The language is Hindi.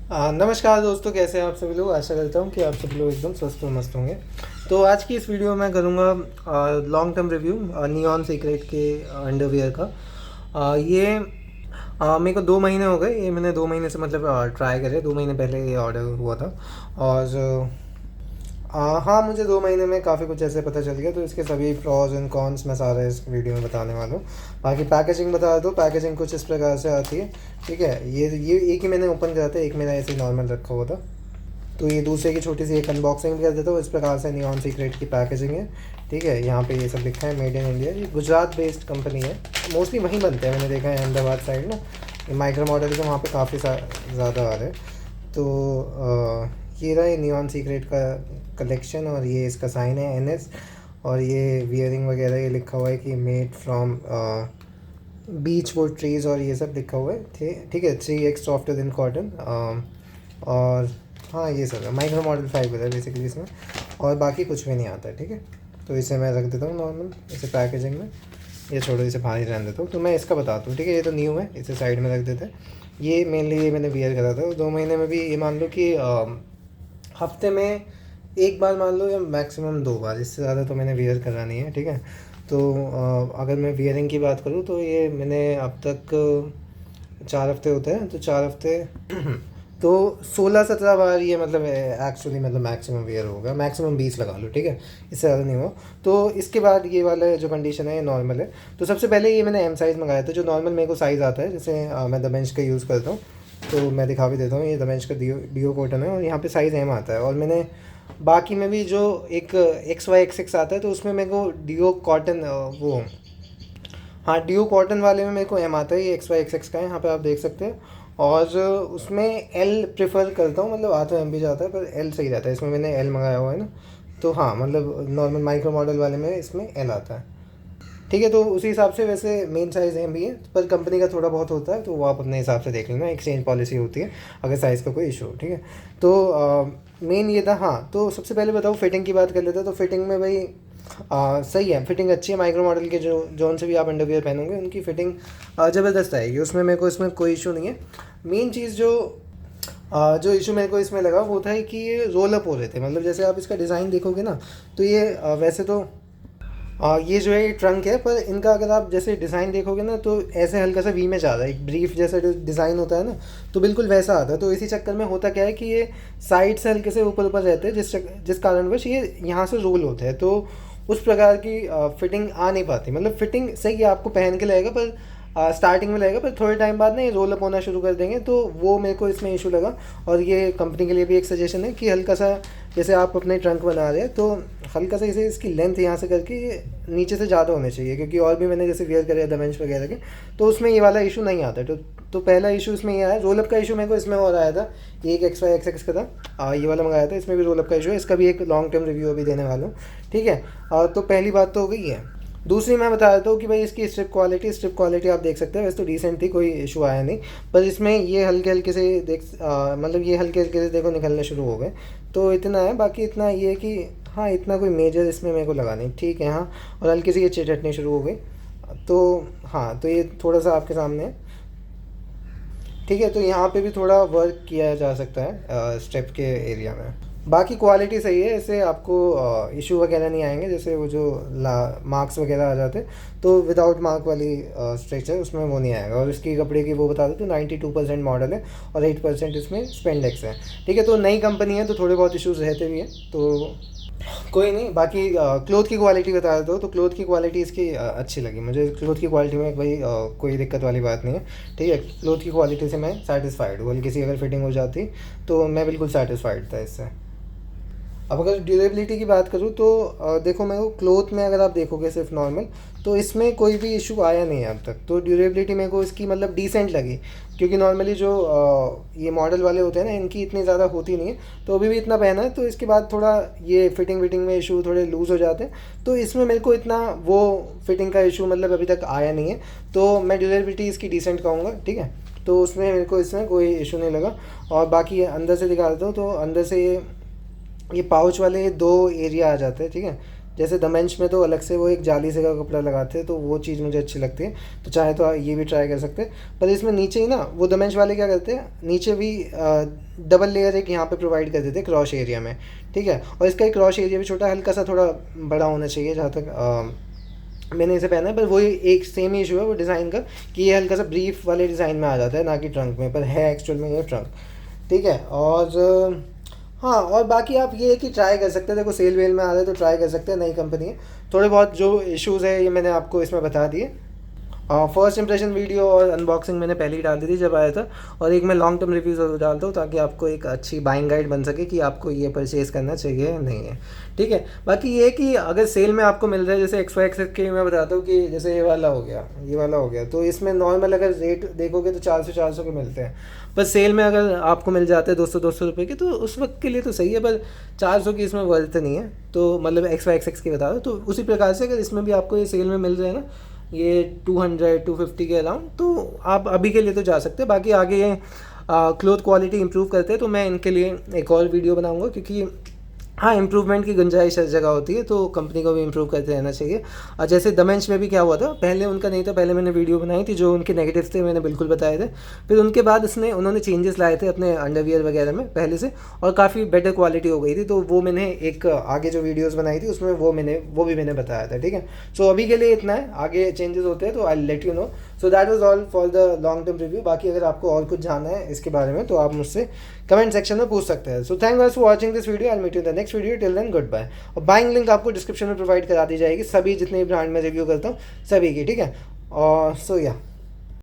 नमस्कार दोस्तों, कैसे हैं आप सभी लोग। आशा करता हूँ कि आप सभी लोग एकदम स्वस्थ और मस्त होंगे। तो आज की इस वीडियो में मैं करूँगा long term review neon secret के अंडरवियर का। ये मेरे को 2 महीने हो गए। ये मैंने 2 महीने से मतलब ट्राई करे। 2 महीने पहले ये ऑर्डर हुआ था और हाँ, मुझे 2 महीने में काफ़ी कुछ ऐसे पता चल गया। तो इसके सभी प्रॉज एंड कॉन्स मैं सारे इस वीडियो में बताने वाला हूँ। बाकी पैकेजिंग बता दो। पैकेजिंग कुछ इस प्रकार से आती है, ठीक है। ये एक ही मैंने ओपन करा था, एक मेरा ऐसे नॉर्मल रखा हुआ था। तो ये दूसरे की छोटी सी एक अनबॉक्सिंग कर देता हूँ। इस प्रकार से नियॉन सीक्रेट की पैकेजिंग है, ठीक है। यहाँ पे ये सब लिखा है मेड इन इंडिया। ये गुजरात बेस्ड कंपनी है, मोस्टली वहीं बनते हैं। मैंने देखा है अहमदाबाद साइड ना, माइक्रो मॉडल के वहाँ पे काफ़ी ज़्यादा आ रहे हैं। तो ये रहा ये नियॉन सीक्रेट का कलेक्शन और ये इसका साइन है NS। और ये वियरिंग वगैरह ये लिखा हुआ है कि made from beach would trees और ये सब लिखा हुआ है, ठीक है। 3x softer then cotton. और हाँ, ये सब है माइक्रो मॉडल फाइबर है बेसिकली इसमें, और बाकी कुछ भी नहीं आता है, ठीक है। तो इसे मैं रख देता हूँ नॉर्मल इसे पैकेजिंग में। ये छोड़ो, इसे बाहर ही रहने देता हूँ। तो मैं इसका बताता हूँ, ठीक है। ये तो न्यू है, इसे साइड में रख देते हैं। ये मेनली ये मैंने वियर करा था। 2 महीने में भी ये मान लो कि हफ्ते में एक बार मान लो, या मैक्सिमम 2 बार, इससे ज़्यादा तो मैंने वियर करा नहीं है, ठीक है। तो अगर मैं वियरिंग की बात करूँ तो ये मैंने अब तक 4 हफ्ते होते हैं, तो 4 हफ्ते तो 16-17 बार ये मतलब एक्चुअली मतलब मैक्सिमम वियर होगा। मैक्सिमम 20 लगा लो, ठीक है, इससे ज़्यादा नहीं हुआ। तो इसके बाद ये वाला जो कंडीशन है ये नॉर्मल है। तो सबसे पहले ये मैंने M साइज़ मंगाया था, जो नॉर्मल मेरे को साइज़ आता है। जैसे मैं द बेंच का यूज़ करता हूँ, तो मैं दिखा भी देता हूँ। ये द बेंच का डीओ कॉटन है और यहाँ पे साइज़ M आता है। और मैंने बाकी में भी जो एक XY XX आता है, तो उसमें मेरे को डीओ कॉटन वो हाँ, डीओ कॉटन वाले में मेरे को M आता है। ये XY XX का है, यहाँ पे आप देख सकते हैं। और उसमें L प्रेफर करता हूँ, मतलब आता है M भी जाता है, पर L सही रहता है। इसमें मैंने L मंगाया हुआ है ना। तो हाँ, मतलब नॉर्मल माइक्रो मॉडल वाले में इसमें L आता है, ठीक है। तो उसी हिसाब से वैसे मेन साइज़ M भी है, पर कंपनी का थोड़ा बहुत होता है, तो वो आप अपने हिसाब से देख लेना। एक्सचेंज पॉलिसी होती है अगर साइज़ का कोई इशू हो, ठीक है। तो मेन ये था। हाँ, तो सबसे पहले बताओ फिटिंग की बात कर लेते हैं। तो फिटिंग में भाई सही है, फिटिंग अच्छी है। माइक्रो मॉडल के जो जोन से भी आप अंडरवियर पहनोगे उनकी फिटिंग ज़बरदस्त आएगी। उसमें मेरे को इसमें कोई इशू नहीं है। मेन चीज़ जो इशू मेरे को इसमें लगा वो था कि ये रोल अप हो रहे थे। मतलब जैसे आप इसका डिज़ाइन देखोगे ना, तो ये वैसे तो ये जो है ये ट्रंक है, पर इनका अगर आप जैसे डिज़ाइन देखोगे ना, तो ऐसे हल्का सा वी में जा रहा है। एक ब्रीफ जैसा डिज़ाइन होता है ना, तो बिल्कुल वैसा आता है। तो इसी चक्कर में होता क्या है कि ये साइड से हल्के से ऊपर ऊपर रहते हैं, जिस कारणवश ये यहाँ से रोल होते हैं। तो उस प्रकार की फिटिंग आ नहीं पाती। मतलब फिटिंग सही है, आपको पहन के लगेगा, पर स्टार्टिंग में लगेगा, पर थोड़े टाइम बाद ना ये रोल अप होना शुरू कर देंगे। तो वो मेरे को इसमें इशू लगा। और ये कंपनी के लिए भी एक सजेशन है कि हल्का सा जैसे आप अपने ट्रंक बना रहे हैं, तो हल्का सा इसे इसकी लेंथ यहाँ से करके ये नीचे से ज़्यादा होने चाहिए। क्योंकि और भी मैंने जैसे वियर करे द बेंच वगैरह के, तो उसमें ये वाला इशू नहीं आता है। तो पहला इशू इसमें ये आया। रोल अप का इशू मेरे को इसमें और आया था। ये एक XY XX का था, ये वाला मंगाया था। इसमें भी रोल अप का इशू है। इसका भी एक लॉन्ग टर्म रिव्यू अभी देने वाला हूँ, ठीक है। तो पहली बात तो हो गई है। दूसरी मैं बता देता हूँ कि भाई इसकी स्ट्रिप क्वालिटी आप देख सकते हैं। वैसे तो डिसेंट थी, कोई इशू आया नहीं। पर इसमें ये हल्के हल्के से मतलब ये हल्के हल्के से देखो निकलने शुरू हो गए। तो इतना है। बाकी इतना ये है कि हाँ, इतना कोई मेजर इसमें मेरे को लगा नहीं, ठीक है। हाँ, और हल्की सी ये चिटचटनी शुरू हो गई। तो हाँ, तो ये थोड़ा सा आपके सामने है, ठीक है। तो यहाँ पे भी थोड़ा वर्क किया जा सकता है स्टेप के एरिया में। बाकी क्वालिटी सही है, इससे आपको इशू वगैरह नहीं आएंगे। जैसे वो जो मार्क्स वगैरह आ जाते, तो विदाउट मार्क वाली स्ट्रेच है, उसमें वो नहीं आएगा। और इसकी कपड़े की वो बता दो तो 92% मॉडल है और 8% इसमें स्पेंडेक्स है, ठीक है। तो नई कंपनी है, तो थोड़े बहुत इश्यूज़ रहते भी हैं, तो कोई नहीं। बाकी क्लोथ की क्वालिटी बता दो। तो क्लोथ की क्वालिटी इसकी अच्छी लगी मुझे। क्लोथ की क्वालिटी में भाई कोई दिक्कत वाली बात नहीं है, ठीक है। क्लोथ की क्वालिटी से मैं सेटिस्फाइड हूँ। हल्की सी अगर फिटिंग हो जाती तो मैं बिल्कुल सेटिस्फाइड था इससे। अब अगर ड्यूरेबिलिटी की बात करूँ तो देखो, मेरे को क्लोथ में अगर आप देखोगे सिर्फ नॉर्मल, तो इसमें कोई भी इशू आया नहीं है अब तक। तो ड्यूरेबिलिटी मेरे को इसकी मतलब डिसेंट लगी। क्योंकि नॉर्मली जो ये मॉडल वाले होते हैं ना, इनकी इतनी ज़्यादा होती नहीं है। तो अभी भी इतना पहना है, तो इसके बाद थोड़ा ये फिटिंग विटिंग में इशू थोड़े लूज़ हो जाते हैं। तो इसमें मेरे को इतना वो फिटिंग का इशू मतलब अभी तक आया नहीं है। तो मैं ड्यूरेबिलिटी इसकी डिसेंट कहूँगा, ठीक है। तो उसमें मेरे को इसमें कोई इशू नहीं लगा। और बाकी अंदर से दिखा देता हूँ। तो अंदर से ये पाउच वाले 2 एरिया आ जाते हैं, ठीक है। जैसे दमेंश में तो अलग से वो एक जाली से का कपड़ा लगाते हैं, तो वो चीज़ मुझे अच्छी लगती है, तो चाहे तो ये भी ट्राई कर सकते हैं। पर इसमें नीचे ही ना वो दमेंश वाले क्या करते हैं, नीचे भी डबल लेयर एक यहाँ पे प्रोवाइड कर देते हैं क्रॉश एरिया में, ठीक है। और इसका एक क्रॉश एरिया भी छोटा, हल्का सा थोड़ा बड़ा होना चाहिए जहाँ तक मैंने इसे पहना है। पर वही एक सेम ही इशू है वो डिज़ाइन का कि ये हल्का सा ब्रीफ वाले डिज़ाइन में आ जाता है, ना कि ट्रंक में, पर है एक्चुअल में ये ट्रंक, ठीक है। और हाँ, और बाकी आप ये है कि ट्राई कर सकते हैं, देखो सेल वेल में आ रहा है तो ट्राई कर सकते हैं, नई कंपनी है। थोड़े बहुत जो इश्यूज़ है ये मैंने आपको इसमें बता दिए। फर्स्ट इंप्रेशन वीडियो और अनबॉक्सिंग मैंने पहले ही डाल दी थी जब आया था, और एक मैं लॉन्ग टर्म रिव्यू ज़रूर डालता हूँ ताकि आपको एक अच्छी बाइंग गाइड बन सके कि आपको ये परचेज़ करना चाहिए या नहीं है, ठीक है। बाकी ये कि अगर सेल में आपको मिल रहा है, जैसे XY के मैं बताता हूँ कि जैसे ये वाला हो गया, ये वाला हो गया, तो इसमें नॉर्मल अगर रेट देखोगे तो 400 के मिलते हैं, पर सेल में अगर आपको मिल जाते हैं 200 रुपये के, तो उस वक्त के लिए तो सही है, पर 400 की इसमें वर्थ नहीं है। तो मतलब XY की बता दो, तो उसी प्रकार से अगर इसमें भी आपको ये सेल में मिल रहे हैं ना ये 200-250 के अराउंड, तो आप अभी के लिए तो जा सकते हैं। बाकी आगे ये क्लोथ क्वालिटी इंप्रूव करते हैं तो मैं इनके लिए एक और वीडियो बनाऊंगा, क्योंकि हाँ, इम्प्रूवमेंट की गुंजाइश हर जगह होती है, तो कंपनी को भी इम्प्रूव करते रहना चाहिए। और जैसे दमेंश में भी क्या हुआ था, पहले उनका नहीं था, पहले मैंने वीडियो बनाई थी जो उनके नेगेटिव्स थे मैंने बिल्कुल बताए थे, फिर उनके बाद उन्होंने चेंजेस लाए थे अपने अंडरवियर वगैरह में पहले से, और काफ़ी बेटर क्वालिटी हो गई थी, तो वो मैंने एक आगे जो वीडियोज़ बनाई थी उसमें वो भी मैंने बताया था, ठीक है। सो अभी के लिए इतना है, आगे चेंजेस होते हैं तो I let you know. So that was all for the long term review. बाकी अगर आपको और कुछ जानना है इसके बारे में तो आप मुझसे कमेंट सेक्शन में पूछ सकते हैं। So thank you for watching this video, I meet you in the next video, till then goodbye. और बाइंग लिंक आपको डिस्क्रिप्शन में प्रोवाइड करा दी जाएगी सभी जितने भी ब्रांड में रिव्यू करता हूँ सभी की, ठीक है। और सो या